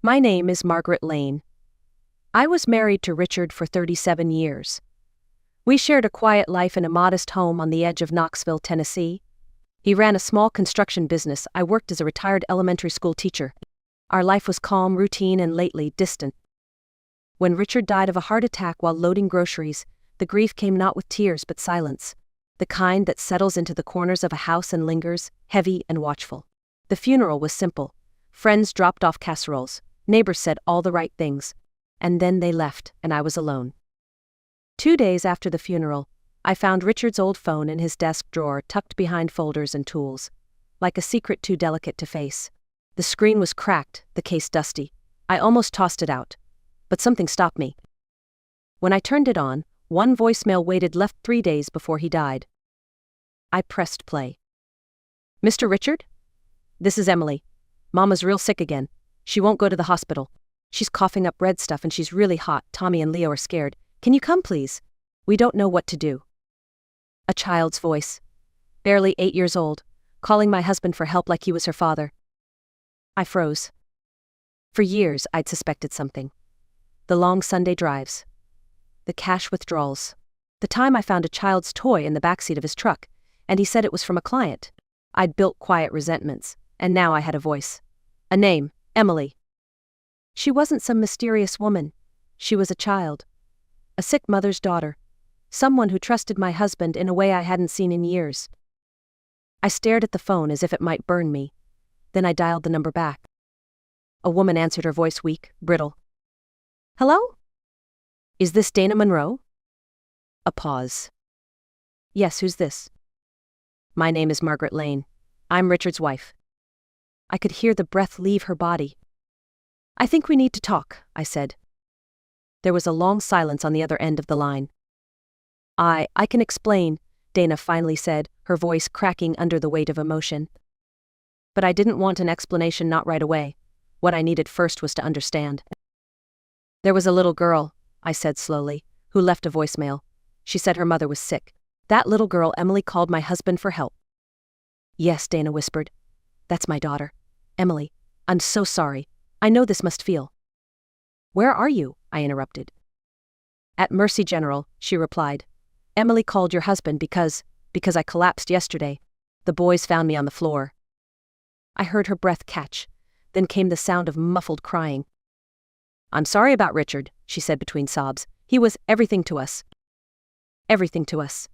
My name is Margaret Lane. I was married to Richard for 37 years. We shared a quiet life in a modest home on the edge of Knoxville, Tennessee. He ran a small construction business. I worked as a retired elementary school teacher. Our life was calm, routine, and lately distant. When Richard died of a heart attack while loading groceries, the grief came not with tears but silence, the kind that settles into the corners of a house and lingers, heavy and watchful. The funeral was simple. Friends dropped off casseroles, neighbors said all the right things, and then they left, and I was alone. 2 days after the funeral, I found Richard's old phone in his desk drawer tucked behind folders and tools, like a secret too delicate to face. The screen was cracked, the case dusty. I almost tossed it out, but something stopped me. When I turned it on, one voicemail waited left 3 days before he died. I pressed play. "Mr. Richard? This is Emily. Mama's real sick again. She won't go to the hospital. She's coughing up red stuff and she's really hot. Tommy and Leo are scared. Can you come, please? We don't know what to do." A child's voice, barely 8 years old, calling my husband for help like he was her father. I froze. For years, I'd suspected something. The long Sunday drives. The cash withdrawals. The time I found a child's toy in the backseat of his truck, and he said it was from a client. I'd built quiet resentments, and now I had a voice. A name, Emily. She wasn't some mysterious woman. She was a child. A sick mother's daughter. Someone who trusted my husband in a way I hadn't seen in years. I stared at the phone as if it might burn me. Then I dialed the number back. A woman answered, her voice weak, brittle. "Hello? Is this Dana Monroe?" A pause. "Yes, who's this?" "My name is Margaret Lane. I'm Richard's wife." I could hear the breath leave her body. "I think we need to talk," I said. There was a long silence on the other end of the line. I can explain," Dana finally said, her voice cracking under the weight of emotion. But I didn't want an explanation, not right away. What I needed first was to understand. "There was a little girl," I said slowly, "who left a voicemail. She said her mother was sick. That little girl, Emily, called my husband for help." "Yes," Dana whispered. "That's my daughter. Emily, I'm so sorry. I know this must feel." "Where are you?" I interrupted. "At Mercy General," she replied. "Emily called your husband because I collapsed yesterday. The boys found me on the floor." I heard her breath catch. Then came the sound of muffled crying. "I'm sorry about Richard," she said between sobs. "He was everything to us. Everything to us."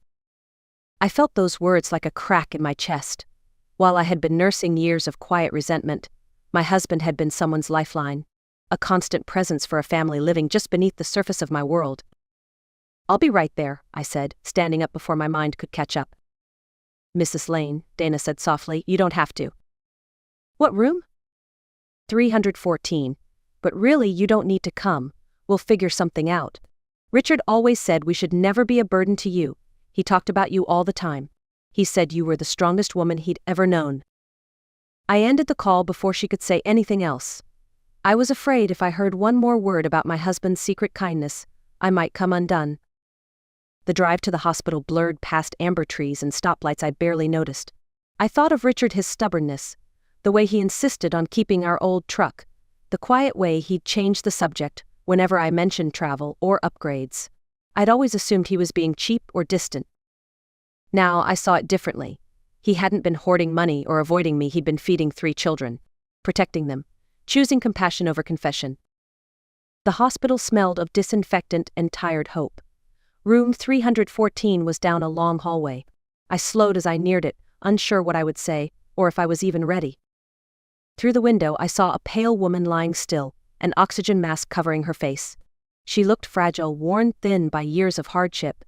I felt those words like a crack in my chest. While I had been nursing years of quiet resentment, my husband had been someone's lifeline, a constant presence for a family living just beneath the surface of my world. "I'll be right there," I said, standing up before my mind could catch up. "Mrs. Lane," Dana said softly, "you don't have to." "What room?" 314. "But really, you don't need to come. We'll figure something out. Richard always said we should never be a burden to you. He talked about you all the time. He said you were the strongest woman he'd ever known." I ended the call before she could say anything else. I was afraid if I heard one more word about my husband's secret kindness, I might come undone. The drive to the hospital blurred past amber trees and stoplights I barely noticed. I thought of Richard, his stubbornness, the way he insisted on keeping our old truck, the quiet way he'd change the subject whenever I mentioned travel or upgrades. I'd always assumed he was being cheap or distant. Now I saw it differently. He hadn't been hoarding money or avoiding me. He'd been feeding 3 children, protecting them, choosing compassion over confession. The hospital smelled of disinfectant and tired hope. Room 314 was down a long hallway. I slowed as I neared it, unsure what I would say, or if I was even ready. Through the window I saw a pale woman lying still, an oxygen mask covering her face. She looked fragile, worn thin by years of hardship.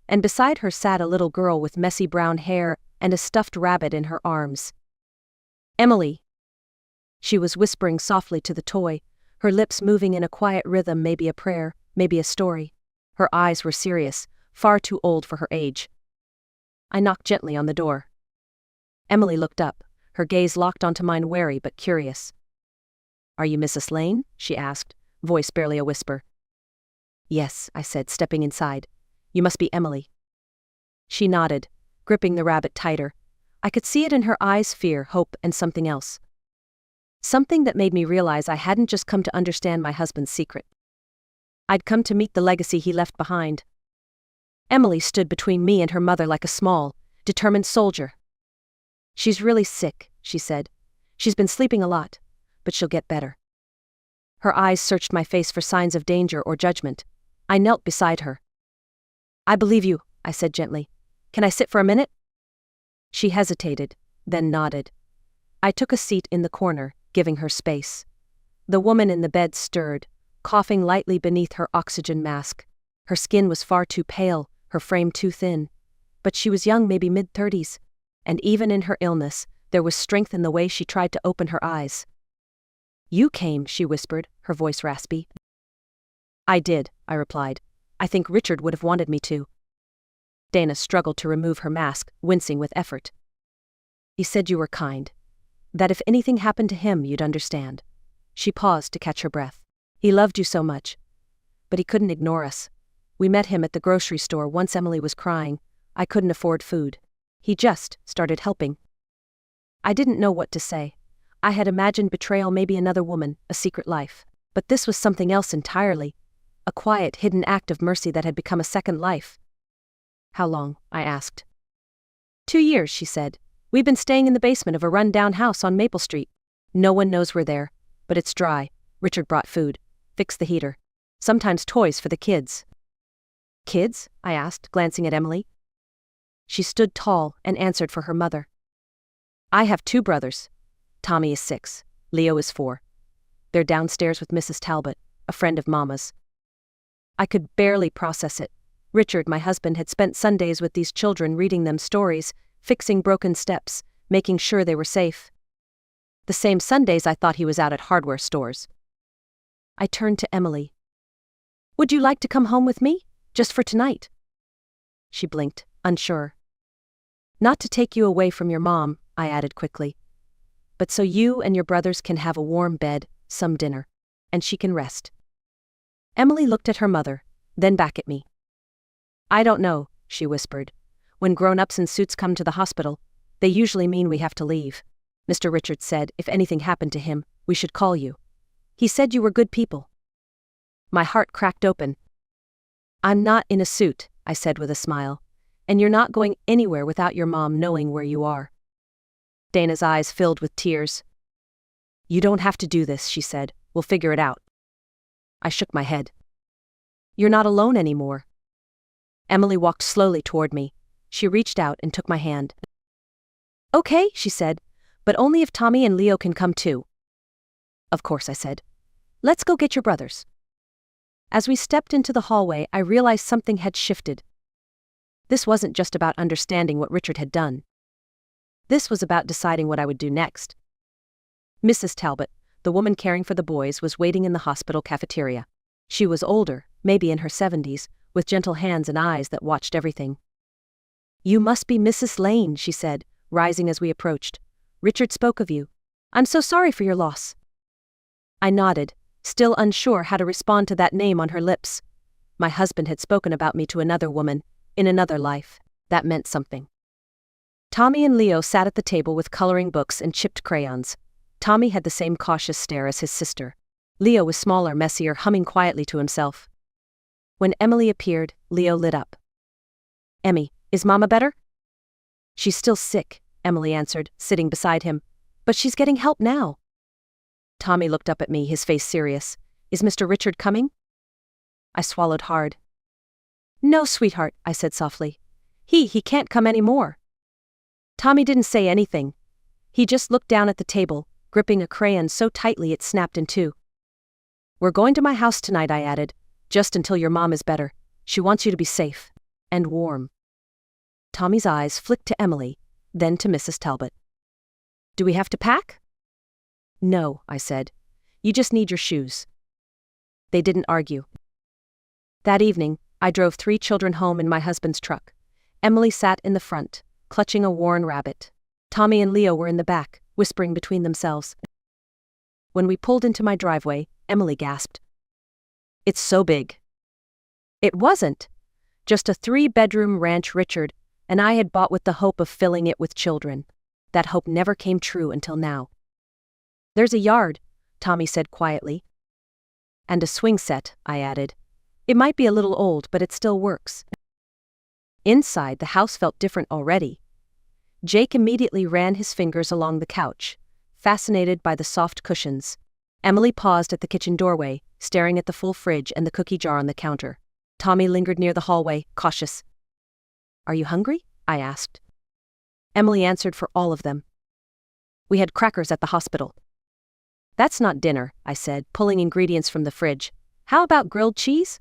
And beside her sat a little girl with messy brown hair and a stuffed rabbit in her arms. "Emily." She was whispering softly to the toy, her lips moving in a quiet rhythm, maybe a prayer, maybe a story. Her eyes were serious, far too old for her age. I knocked gently on the door. Emily looked up, her gaze locked onto mine, wary but curious. "Are you Mrs. Lane?" she asked, voice barely a whisper. "Yes," I said, stepping inside. "You must be Emily." She nodded, gripping the rabbit tighter. I could see it in her eyes, fear, hope, and something else. Something that made me realize I hadn't just come to understand my husband's secret. I'd come to meet the legacy he left behind. Emily stood between me and her mother like a small, determined soldier. "She's really sick," she said. "She's been sleeping a lot, but she'll get better." Her eyes searched my face for signs of danger or judgment. I knelt beside her. "I believe you," I said gently. "Can I sit for a minute?" She hesitated, then nodded. I took a seat in the corner, giving her space. The woman in the bed stirred, coughing lightly beneath her oxygen mask. Her skin was far too pale, her frame too thin. But she was young, maybe mid-30s, and even in her illness, there was strength in the way she tried to open her eyes. "You came," she whispered, her voice raspy. "I did," I replied. "I think Richard would have wanted me to." Dana struggled to remove her mask, wincing with effort. "He said you were kind. That if anything happened to him, you'd understand." She paused to catch her breath. "He loved you so much. But he couldn't ignore us. We met him at the grocery store once Emily was crying. I couldn't afford food. He just started helping." I didn't know what to say. I had imagined betrayal, maybe another woman, a secret life. But this was something else entirely. A quiet, hidden act of mercy that had become a second life. "How long?" I asked. 2 years, she said. "We've been staying in the basement of a run-down house on Maple Street. No one knows we're there, but it's dry. Richard brought food, fixed the heater. Sometimes toys for the kids." "Kids?" I asked, glancing at Emily. She stood tall and answered for her mother. "I have 2 brothers. Tommy is 6, Leo is 4. They're downstairs with Mrs. Talbot, a friend of Mama's." I could barely process it. Richard, my husband, had spent Sundays with these children, reading them stories, fixing broken steps, making sure they were safe. The same Sundays I thought he was out at hardware stores. I turned to Emily. "Would you like to come home with me? Just for tonight?" She blinked, unsure. "Not to take you away from your mom," I added quickly. "But so you and your brothers can have a warm bed, some dinner, and she can rest." Emily looked at her mother, then back at me. "I don't know," she whispered. "When grown-ups in suits come to the hospital, they usually mean we have to leave. Mr. Richards said if anything happened to him, we should call you. He said you were good people." My heart cracked open. "I'm not in a suit," I said with a smile. "And you're not going anywhere without your mom knowing where you are." Dana's eyes filled with tears. "You don't have to do this," she said. "We'll figure it out." I shook my head. "You're not alone anymore." Emily walked slowly toward me. She reached out and took my hand. "Okay," she said, "but only if Tommy and Leo can come too." "Of course," I said. "Let's go get your brothers." As we stepped into the hallway, I realized something had shifted. This wasn't just about understanding what Richard had done. This was about deciding what I would do next. Mrs. Talbot, the woman caring for the boys, was waiting in the hospital cafeteria. She was older, maybe in her 70s, with gentle hands and eyes that watched everything. "You must be Mrs. Lane," she said, rising as we approached. "Richard spoke of you. I'm so sorry for your loss." I nodded, still unsure how to respond to that name on her lips. My husband had spoken about me to another woman, in another life. That meant something. Tommy and Leo sat at the table with coloring books and chipped crayons. Tommy had the same cautious stare as his sister. Leo was smaller, messier, humming quietly to himself. When Emily appeared, Leo lit up. "Emmy, is Mama better?" "She's still sick," Emily answered, sitting beside him. "But she's getting help now." Tommy looked up at me, his face serious. "Is Mr. Richard coming?" I swallowed hard. "No, sweetheart," I said softly. He can't come anymore." Tommy didn't say anything. He just looked down at the table, gripping a crayon so tightly it snapped in two. "We're going to my house tonight," I added, "just until your mom is better. She wants you to be safe. And warm." Tommy's eyes flicked to Emily, then to Mrs. Talbot. "Do we have to pack?" "No," I said. "You just need your shoes." They didn't argue. That evening, I drove 3 children home in my husband's truck. Emily sat in the front, clutching a worn rabbit. Tommy and Leo were in the back, whispering between themselves. When we pulled into my driveway, Emily gasped. "It's so big." It wasn't. Just a 3-bedroom ranch Richard and I had bought with the hope of filling it with children. That hope never came true until now. There's a yard, Tommy said quietly. And a swing set, I added. It might be a little old, but it still works. Inside, the house felt different already. Jake immediately ran his fingers along the couch, fascinated by the soft cushions. Emily paused at the kitchen doorway, staring at the full fridge and the cookie jar on the counter. Tommy lingered near the hallway, cautious. Are you hungry? I asked. Emily answered for all of them. We had crackers at the hospital. That's not dinner, I said, pulling ingredients from the fridge. How about grilled cheese?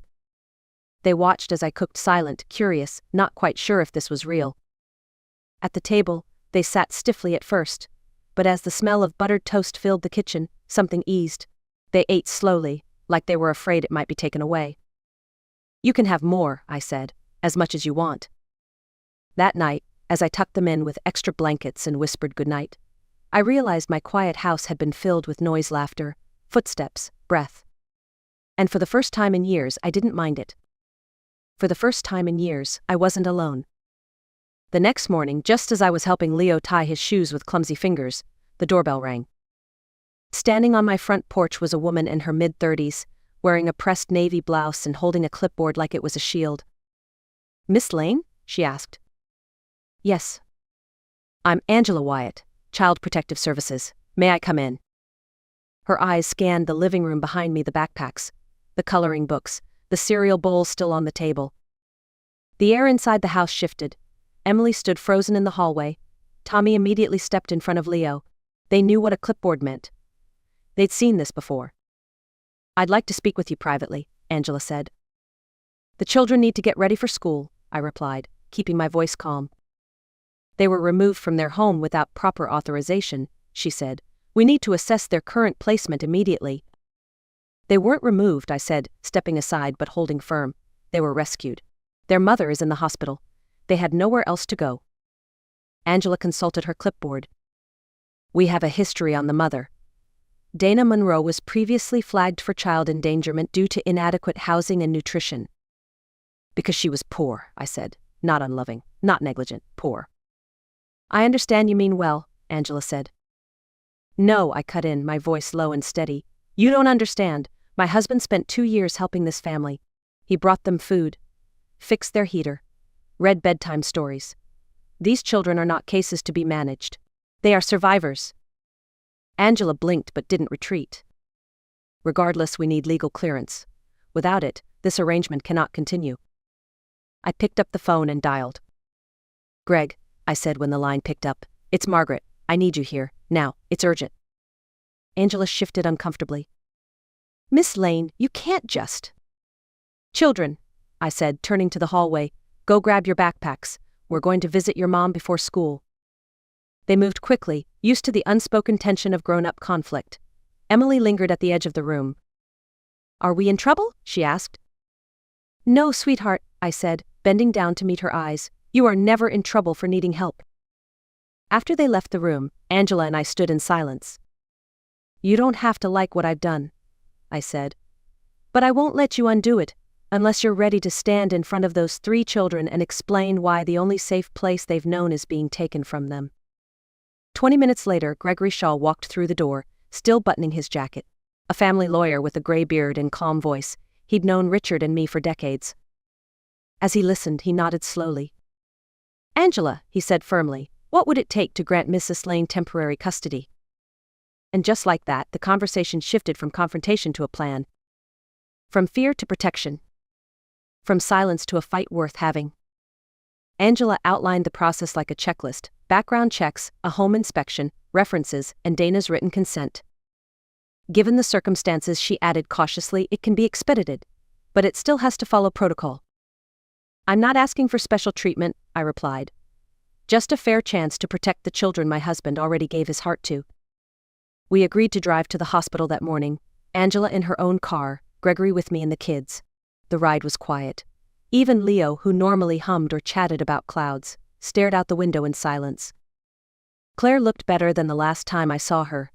They watched as I cooked, silent, curious, not quite sure if this was real. At the table, they sat stiffly at first, but as the smell of buttered toast filled the kitchen, something eased. They ate slowly, like they were afraid it might be taken away. You can have more, I said, as much as you want. That night, as I tucked them in with extra blankets and whispered goodnight, I realized my quiet house had been filled with noise, laughter, footsteps, breath. And for the first time in years, I didn't mind it. For the first time in years, I wasn't alone. The next morning, just as I was helping Leo tie his shoes with clumsy fingers, the doorbell rang. Standing on my front porch was a woman in her mid-30s, wearing a pressed navy blouse and holding a clipboard like it was a shield. Miss Lane? She asked. Yes. I'm Angela Wyatt, Child Protective Services. May I come in? Her eyes scanned the living room behind me, the backpacks, the coloring books, the cereal bowls still on the table. The air inside the house shifted. Emily stood frozen in the hallway. Tommy immediately stepped in front of Leo. They knew what a clipboard meant. They'd seen this before. I'd like to speak with you privately, Angela said. The children need to get ready for school, I replied, keeping my voice calm. They were removed from their home without proper authorization, she said. We need to assess their current placement immediately. They weren't removed, I said, stepping aside but holding firm. They were rescued. Their mother is in the hospital. They had nowhere else to go. Angela consulted her clipboard. We have a history on the mother. Dana Monroe was previously flagged for child endangerment due to inadequate housing and nutrition. Because she was poor, I said. Not unloving, not negligent, poor. I understand you mean well, Angela said. No, I cut in, my voice low and steady. You don't understand. My husband spent 2 years helping this family. He brought them food, fixed their heater, read bedtime stories. These children are not cases to be managed. They are survivors. Angela blinked but didn't retreat. Regardless, we need legal clearance. Without it, this arrangement cannot continue. I picked up the phone and dialed. Greg, I said when the line picked up. It's Margaret. I need you here, now, it's urgent. Angela shifted uncomfortably. Miss Lane, you can't just. Children, I said, turning to the hallway, go grab your backpacks. We're going to visit your mom before school. They moved quickly, used to the unspoken tension of grown-up conflict. Emily lingered at the edge of the room. Are we in trouble? She asked. No, sweetheart, I said, bending down to meet her eyes. You are never in trouble for needing help. After they left the room, Angela and I stood in silence. You don't have to like what I've done, I said. But I won't let you undo it, unless you're ready to stand in front of those 3 children and explain why the only safe place they've known is being taken from them. 20 minutes later, Gregory Shaw walked through the door, still buttoning his jacket. A family lawyer with a gray beard and calm voice. He'd known Richard and me for decades. As he listened, he nodded slowly. Angela, he said firmly, what would it take to grant Mrs. Lane temporary custody? And just like that, the conversation shifted from confrontation to a plan. From fear to protection. From silence to a fight worth having. Angela outlined the process like a checklist: background checks, a home inspection, references, and Dana's written consent. Given the circumstances, she added cautiously, it can be expedited, but it still has to follow protocol. I'm not asking for special treatment, I replied. Just a fair chance to protect the children my husband already gave his heart to. We agreed to drive to the hospital that morning, Angela in her own car, Gregory with me and the kids. The ride was quiet. Even Leo, who normally hummed or chatted about clouds, stared out the window in silence. Claire looked better than the last time I saw her.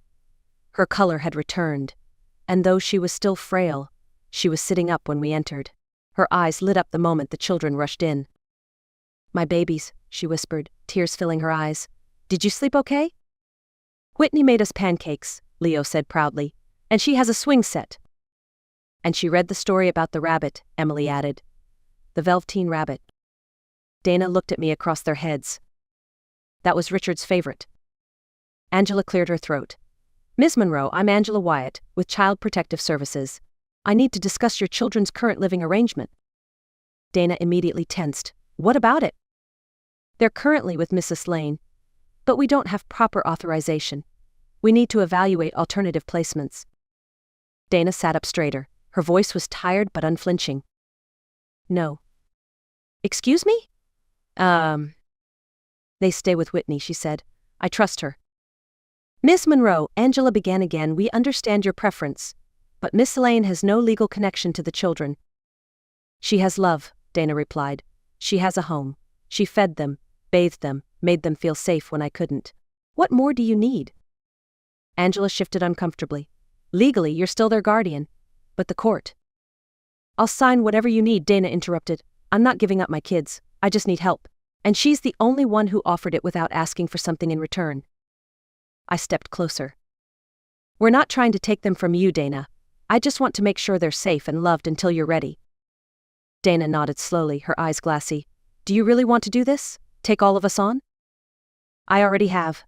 Her color had returned, and though she was still frail, she was sitting up when we entered. Her eyes lit up the moment the children rushed in. My babies, she whispered, tears filling her eyes. Did you sleep okay? Whitney made us pancakes, Leo said proudly. And she has a swing set. And she read the story about the rabbit, Emily added. The Velveteen Rabbit. Dana looked at me across their heads. That was Richard's favorite. Angela cleared her throat. Ms. Monroe, I'm Angela Wyatt, with Child Protective Services. I need to discuss your children's current living arrangement. Dana immediately tensed. What about it? They're currently with Mrs. Lane, but we don't have proper authorization. We need to evaluate alternative placements. Dana sat up straighter. Her voice was tired but unflinching. No. Excuse me? They stay with Whitney, she said. I trust her. Miss Monroe, Angela began again, we understand your preference, but Miss Lane has no legal connection to the children. She has love, Dana replied. She has a home. She fed them, bathed them, made them feel safe when I couldn't. What more do you need? Angela shifted uncomfortably. Legally, you're still their guardian. But the court. I'll sign whatever you need, Dana interrupted. I'm not giving up my kids. I just need help. And she's the only one who offered it without asking for something in return. I stepped closer. We're not trying to take them from you, Dana. I just want to make sure they're safe and loved until you're ready. Dana nodded slowly, her eyes glassy. Do you really want to do this? Take all of us on? I already have.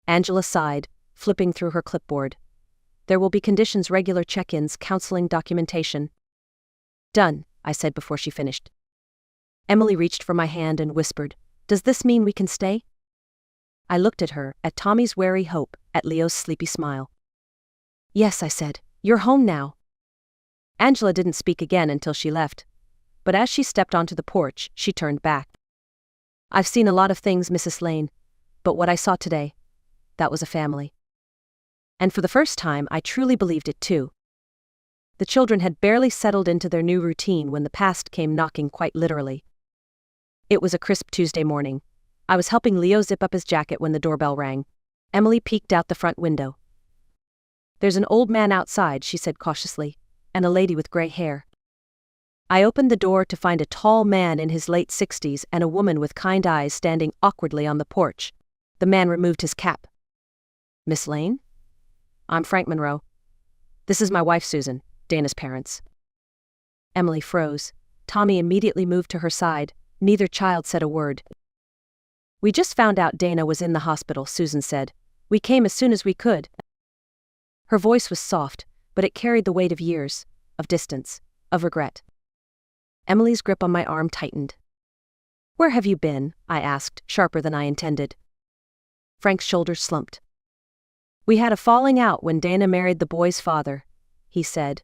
Angela sighed, flipping through her clipboard. There will be conditions, regular check-ins, counseling, documentation. Done, I said before she finished. Emily reached for my hand and whispered, Does this mean we can stay? I looked at her, at Tommy's wary hope, at Leo's sleepy smile. Yes, I said, you're home now. Angela didn't speak again until she left, but as she stepped onto the porch, she turned back. I've seen a lot of things, Mrs. Lane, but what I saw today, that was a family. And for the first time, I truly believed it too. The children had barely settled into their new routine when the past came knocking, quite literally. It was a crisp Tuesday morning. I was helping Leo zip up his jacket when the doorbell rang. Emily peeked out the front window. There's an old man outside, she said cautiously, and a lady with gray hair. I opened the door to find a tall man in his late 60s and a woman with kind eyes standing awkwardly on the porch. The man removed his cap. Miss Lane? I'm Frank Monroe. This is my wife, Susan, Dana's parents. Emily froze. Tommy immediately moved to her side. Neither child said a word. We just found out Dana was in the hospital, Susan said. We came as soon as we could. Her voice was soft, but it carried the weight of years, of distance, of regret. Emily's grip on my arm tightened. Where have you been? I asked, sharper than I intended. Frank's shoulders slumped. We had a falling out when Dana married the boy's father, he said.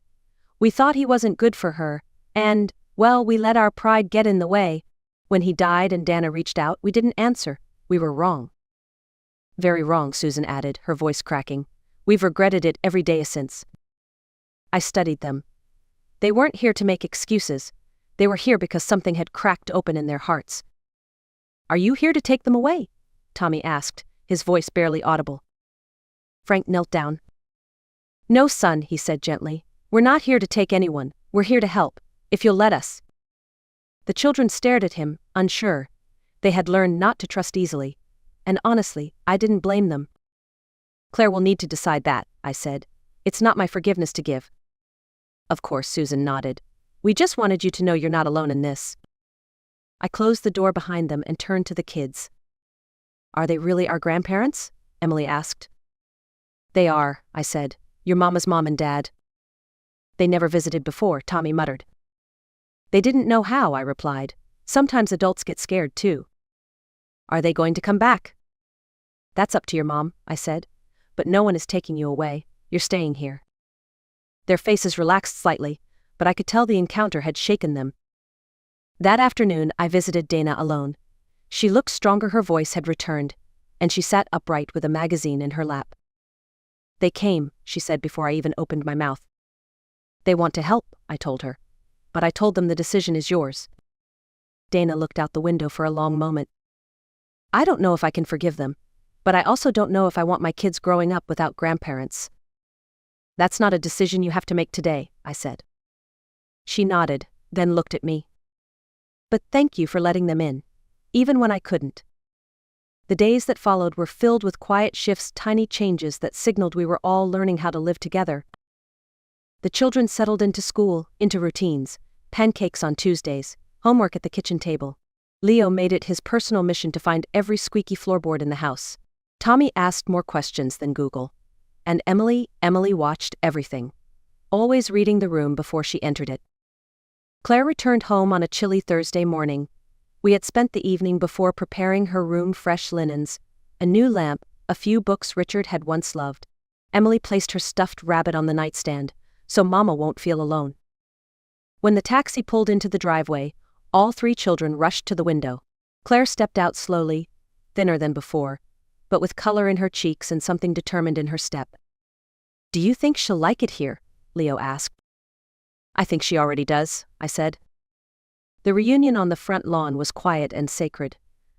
We thought he wasn't good for her, and, well, we let our pride get in the way. When he died and Dana reached out, we didn't answer. We were wrong. Very wrong, Susan added, her voice cracking. We've regretted it every day since. I studied them. They weren't here to make excuses. They were here because something had cracked open in their hearts. Are you here to take them away? Tommy asked, his voice barely audible. Frank knelt down. No, son, he said gently. We're not here to take anyone. We're here to help, if you'll let us. The children stared at him, unsure. They had learned not to trust easily. And honestly, I didn't blame them. Claire will need to decide that, I said. It's not my forgiveness to give. Of course, Susan nodded. We just wanted you to know you're not alone in this. I closed the door behind them and turned to the kids. Are they really our grandparents? Emily asked. They are, I said. Your mama's mom and dad. They never visited before, Tommy muttered. They didn't know how, I replied. Sometimes adults get scared too. Are they going to come back? That's up to your mom, I said. But no one is taking you away. You're staying here. Their faces relaxed slightly, but I could tell the encounter had shaken them. That afternoon, I visited Dana alone. She looked stronger, her voice had returned, and she sat upright with a magazine in her lap. They came, she said before I even opened my mouth. They want to help, I told her. But I told them the decision is yours. Dana looked out the window for a long moment. I don't know if I can forgive them, but I also don't know if I want my kids growing up without grandparents. That's not a decision you have to make today, I said. She nodded, then looked at me. But thank you for letting them in, even when I couldn't. The days that followed were filled with quiet shifts, tiny changes that signaled we were all learning how to live together. The children settled into school, into routines, pancakes on Tuesdays, homework at the kitchen table. Leo made it his personal mission to find every squeaky floorboard in the house. Tommy asked more questions than Google. And Emily watched everything, always reading the room before she entered it. Claire returned home on a chilly Thursday morning. We had spent the evening before preparing her room, fresh linens, a new lamp, a few books Richard had once loved. Emily placed her stuffed rabbit on the nightstand, so Mama won't feel alone. When the taxi pulled into the driveway, all three children rushed to the window. Claire stepped out slowly, thinner than before, but with color in her cheeks and something determined in her step. "Do you think she'll like it here?" Leo asked. "I think she already does," I said. The reunion on the front lawn was quiet and sacred.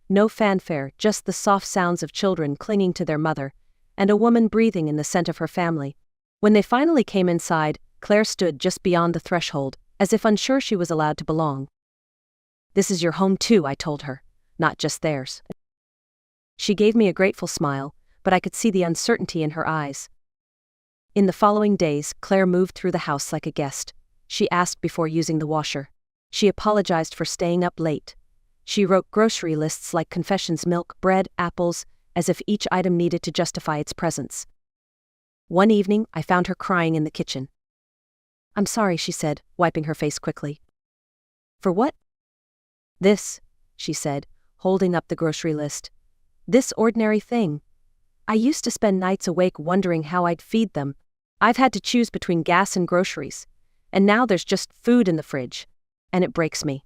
No fanfare, just the soft sounds of children clinging to their mother, and a woman breathing in the scent of her family. When they finally came inside, Claire stood just beyond the threshold, as if unsure she was allowed to belong. "This is your home too," I told her, "not just theirs." She gave me a grateful smile, but I could see the uncertainty in her eyes. In the following days, Claire moved through the house like a guest. She asked before using the washer. She apologized for staying up late. She wrote grocery lists like confessions: milk, bread, apples, as if each item needed to justify its presence. One evening, I found her crying in the kitchen. "I'm sorry," she said, wiping her face quickly. "For what?" "This," she said, holding up the grocery list. "This ordinary thing. I used to spend nights awake wondering how I'd feed them. I've had to choose between gas and groceries. And now there's just food in the fridge. And it breaks me."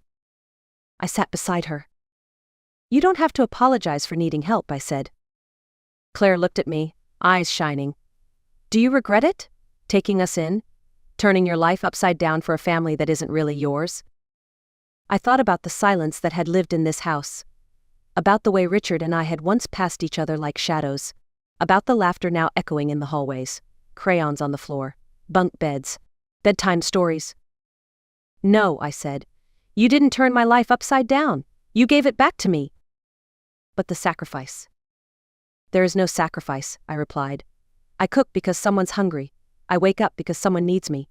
I sat beside her. "You don't have to apologize for needing help," I said. Claire looked at me, eyes shining. "Do you regret it? Taking us in? Turning your life upside down for a family that isn't really yours?" I thought about the silence that had lived in this house. About the way Richard and I had once passed each other like shadows. About the laughter now echoing in the hallways. Crayons on the floor. Bunk beds. Bedtime stories. "No," I said. "You didn't turn my life upside down. You gave it back to me." "But the sacrifice." "There is no sacrifice," I replied. "I cook because someone's hungry. I wake up because someone needs me.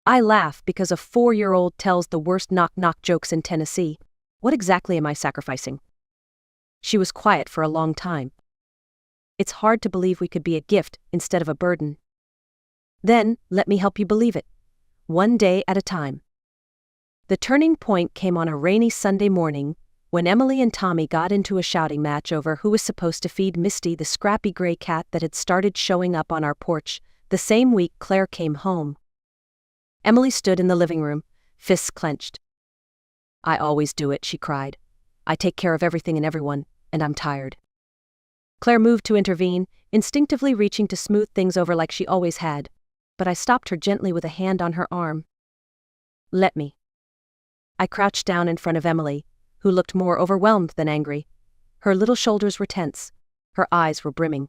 I laugh because a 4-year-old tells the worst knock-knock jokes in Tennessee. What exactly am I sacrificing?" She was quiet for a long time. "It's hard to believe we could be a gift instead of a burden." "Then, let me help you believe it. One day at a time." The turning point came on a rainy Sunday morning, when Emily and Tommy got into a shouting match over who was supposed to feed Misty, the scrappy gray cat that had started showing up on our porch the same week Claire came home. Emily stood in the living room, fists clenched. "I always do it," she cried. "I take care of everything and everyone, and I'm tired." Claire moved to intervene, instinctively reaching to smooth things over like she always had, but I stopped her gently with a hand on her arm. "Let me." I crouched down in front of Emily, who looked more overwhelmed than angry. Her little shoulders were tense. Her eyes were brimming.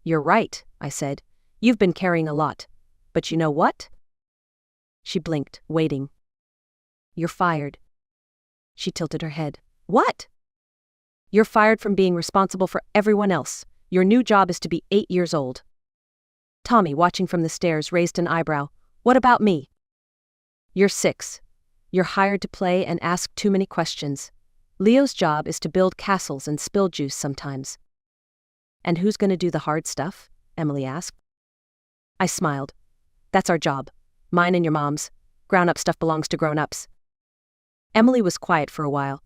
"You're right," I said. "You've been carrying a lot. But you know what?" She blinked, waiting. "You're fired." She tilted her head. "What?" "You're fired from being responsible for everyone else. Your new job is to be 8 years old." Tommy, watching from the stairs, raised an eyebrow. "What about me?" "You're 6. You're hired to play and ask too many questions. Leo's job is to build castles and spill juice sometimes." "And who's going to do the hard stuff?" Emily asked. I smiled. "That's our job. Mine and your mom's. Grown-up stuff belongs to grown-ups." Emily was quiet for a while.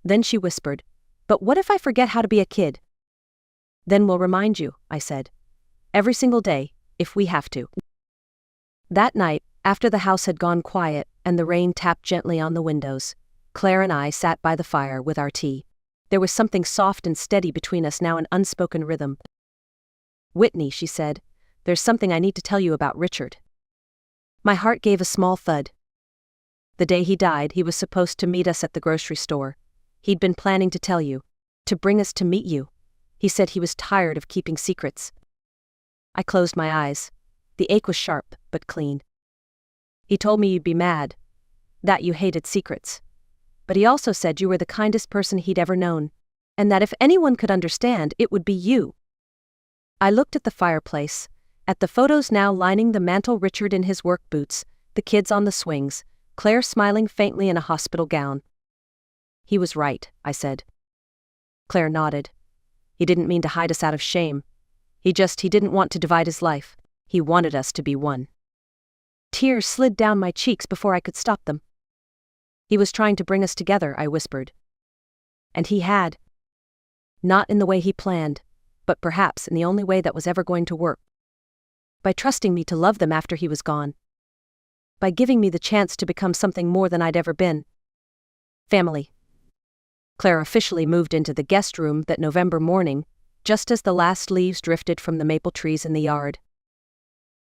Then she whispered, "But what if I forget how to be a kid?" "Then we'll remind you," I said. "Every single day, if we have to." That night, after the house had gone quiet and the rain tapped gently on the windows, Claire and I sat by the fire with our tea. There was something soft and steady between us now, an unspoken rhythm. "Whitney," she said, "there's something I need to tell you about Richard." My heart gave a small thud. The day he died, he was supposed to meet us at the grocery store. He'd been planning to tell you, to bring us to meet you. He said he was tired of keeping secrets. I closed my eyes. The ache was sharp, but clean. "He told me you'd be mad, that you hated secrets. But he also said you were the kindest person he'd ever known, and that if anyone could understand, it would be you. I looked at the fireplace, at the photos now lining the mantel, Richard in his work boots, the kids on the swings, Claire smiling faintly in a hospital gown. He was right, I said. Claire nodded. He didn't mean to hide us out of shame. He didn't want to divide his life. He wanted us to be one. Tears slid down my cheeks before I could stop them. He was trying to bring us together, I whispered. And he had. Not in the way he planned, but perhaps in the only way that was ever going to work. By trusting me to love them after he was gone. By giving me the chance to become something more than I'd ever been. Family. Claire officially moved into the guest room that November morning, just as the last leaves drifted from the maple trees in the yard.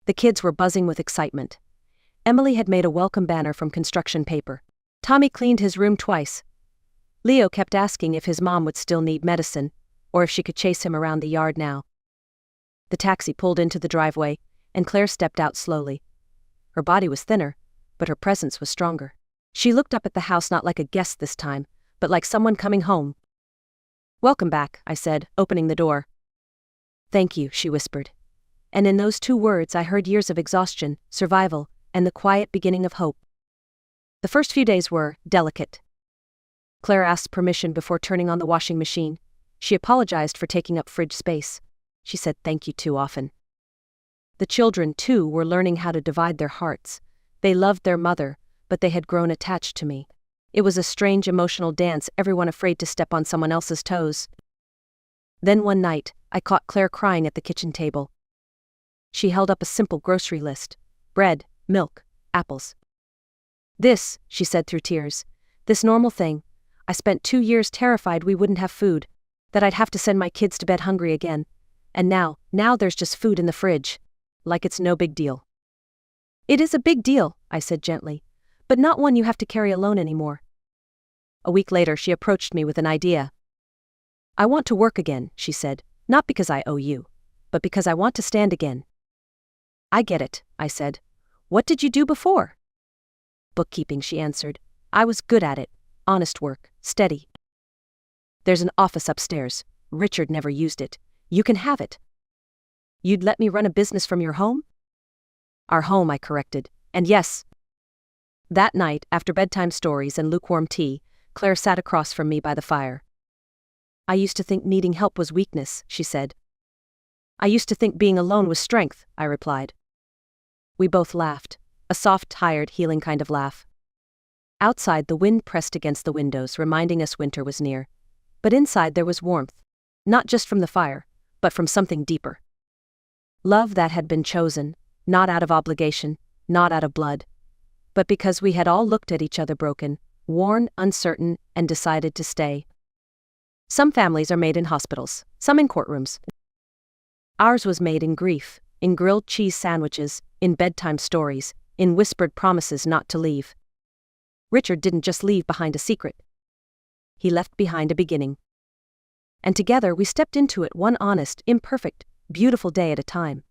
The kids were buzzing with excitement. Emily had made a welcome banner from construction paper. Tommy cleaned his room twice. Leo kept asking if his mom would still need medicine, or if she could chase him around the yard now. The taxi pulled into the driveway, and Claire stepped out slowly. Her body was thinner, but her presence was stronger. She looked up at the house not like a guest this time, but like someone coming home. "Welcome back," I said, opening the door. "Thank you," she whispered. And in those 2 words I heard years of exhaustion, survival, and the quiet beginning of hope. The first few days were delicate. Claire asked permission before turning on the washing machine. She apologized for taking up fridge space. She said thank you too often. The children, too, were learning how to divide their hearts. They loved their mother, but they had grown attached to me. It was a strange emotional dance, everyone afraid to step on someone else's toes. Then one night, I caught Claire crying at the kitchen table. She held up a simple grocery list: bread, milk, apples. "This," she said through tears, "this normal thing. I spent 2 years terrified we wouldn't have food, that I'd have to send my kids to bed hungry again. And now there's just food in the fridge. Like it's no big deal." "It is a big deal," I said gently, "but not one you have to carry alone anymore." A week later she approached me with an idea. "I want to work again," she said, "not because I owe you, but because I want to stand again." "I get it," I said. "What did you do before?" "Bookkeeping," she answered. "I was good at it. Honest work, steady." "There's an office upstairs. Richard never used it. You can have it." "You'd let me run a business from your home?" "Our home," I corrected. "And yes." That night, after bedtime stories and lukewarm tea, Claire sat across from me by the fire. "I used to think needing help was weakness," she said. "I used to think being alone was strength," I replied. We both laughed, a soft, tired, healing kind of laugh. Outside, the wind pressed against the windows, reminding us winter was near. But inside there was warmth, not just from the fire, but from something deeper. Love that had been chosen, not out of obligation, not out of blood, but because we had all looked at each other broken, worn, uncertain, and decided to stay. Some families are made in hospitals, some in courtrooms. Ours was made in grief, in grilled cheese sandwiches, in bedtime stories, in whispered promises not to leave. Richard didn't just leave behind a secret. He left behind a beginning. And together we stepped into it, one honest, imperfect, beautiful day at a time.